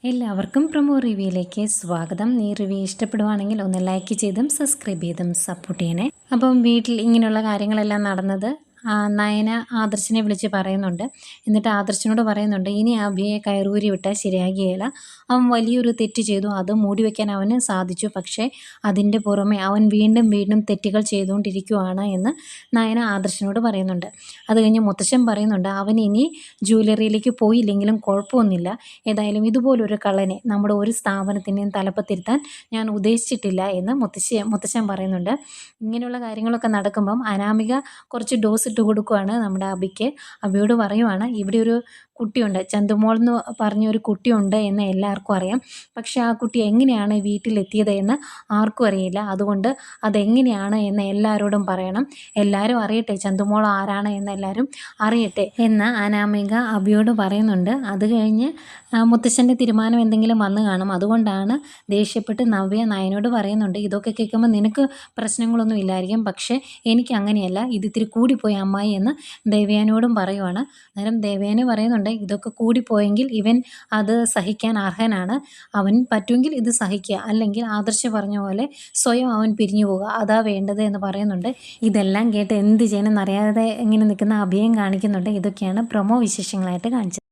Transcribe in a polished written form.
എല്ലാവർക്കും പ്രൊമോ റിവ്യൂയിലേക്ക് സ്വാഗതം. ഈ റിവ്യൂ ഇഷ്ടപ്പെടുവാണെങ്കിൽ ഒന്ന് ലൈക്ക് ചെയ്തും സബ്സ്ക്രൈബ് ചെയ്തും സപ്പോർട്ട് ചെയ്യണേ. അപ്പം വീട്ടിൽ ഇങ്ങനെയുള്ള കാര്യങ്ങളെല്ലാം നടന്നത് നയന ആദർശിനെ വിളിച്ച് പറയുന്നുണ്ട്. എന്നിട്ട് ആദർശിനോട് പറയുന്നുണ്ട്, ഇനി അഭിയെ കയറൂരി വിട്ടാൽ ശരിയാകുകയില്ല. അവൻ വലിയൊരു തെറ്റ് ചെയ്തു, അത് മൂടി വയ്ക്കാൻ അവന് സാധിച്ചു. പക്ഷേ അതിൻ്റെ പുറമെ അവൻ വീണ്ടും വീണ്ടും തെറ്റുകൾ ചെയ്തുകൊണ്ടിരിക്കുകയാണ് എന്ന് നയന ആദർശിനോട് പറയുന്നുണ്ട്. അത് കഴിഞ്ഞ് മുത്തശ്ശൻ പറയുന്നുണ്ട്, അവൻ ഇനി ജ്വല്ലറിയിലേക്ക് പോയില്ലെങ്കിലും കുഴപ്പമൊന്നുമില്ല. ഏതായാലും ഇതുപോലൊരു കള്ളനെ നമ്മുടെ ഒരു സ്ഥാപനത്തിൻ്റെയും തലപ്പത്തിരുത്താൻ ഞാൻ ഉദ്ദേശിച്ചിട്ടില്ല എന്ന് മുത്തശ്ശൻ പറയുന്നുണ്ട്. ഇങ്ങനെയുള്ള കാര്യങ്ങളൊക്കെ നടക്കുമ്പം അനാമിക കുറച്ച് ഡോസ് ഇട്ട് കൊടുക്കുകയാണ് നമ്മുടെ അബിക്ക്. അബിയോട് പറയുവാണ്, ഇവിടെ ഒരു കുട്ടിയുണ്ട്, ചന്തുമോൾ എന്ന് പറഞ്ഞൊരു കുട്ടിയുണ്ട് എന്ന് എല്ലാവർക്കും അറിയാം. പക്ഷേ ആ കുട്ടി എങ്ങനെയാണ് വീട്ടിലെത്തിയത് എന്ന് ആർക്കും അറിയില്ല. അതുകൊണ്ട് അതെങ്ങനെയാണ് എന്ന് എല്ലാവരോടും പറയണം. എല്ലാവരും അറിയട്ടെ ചന്തുമോൾ ആരാണ് എന്ന് എല്ലാവരും അറിയട്ടെ എന്ന് അനാമിക അബിയോട് പറയുന്നുണ്ട്. അത് കഴിഞ്ഞ് മുത്തശ്ശൻ്റെ തീരുമാനം എന്തെങ്കിലും വന്നു കാണും. അതുകൊണ്ടാണ് ദേഷ്യപ്പെട്ട് നവ്യ നയനോട് പറയുന്നുണ്ട്, ഇതൊക്കെ കേൾക്കുമ്പോൾ നിനക്ക് പ്രശ്നങ്ങളൊന്നും ഇല്ലായിരിക്കും, പക്ഷേ എനിക്ക് അങ്ങനെയല്ല, ഇത് ഇത്തിരി കൂടിപ്പോയി അമ്മായി എന്ന് ദേവയാനിയോടും പറയുവാണ്. അന്നേരം ദേവയാനി പറയുന്നുണ്ട്, ഇതൊക്കെ കൂടിപ്പോയെങ്കിൽ ഇവൻ അത് സഹിക്കാൻ അർഹനാണ്. അവൻ പറ്റുമെങ്കിൽ ഇത് സഹിക്കുക, അല്ലെങ്കിൽ ആദർശ് പറഞ്ഞ പോലെ സ്വയം അവൻ പിരിഞ്ഞു പോവുക, അതാ വേണ്ടത് എന്ന് പറയുന്നുണ്ട്. ഇതെല്ലാം കേട്ട് എന്ത് ചെയ്യണമെന്നറിയാതെ ഇങ്ങനെ നിൽക്കുന്ന അഭിയം കാണിക്കുന്നുണ്ട്. ഇതൊക്കെയാണ് പ്രൊമോ വിശേഷങ്ങളായിട്ട് കാണിച്ചത്.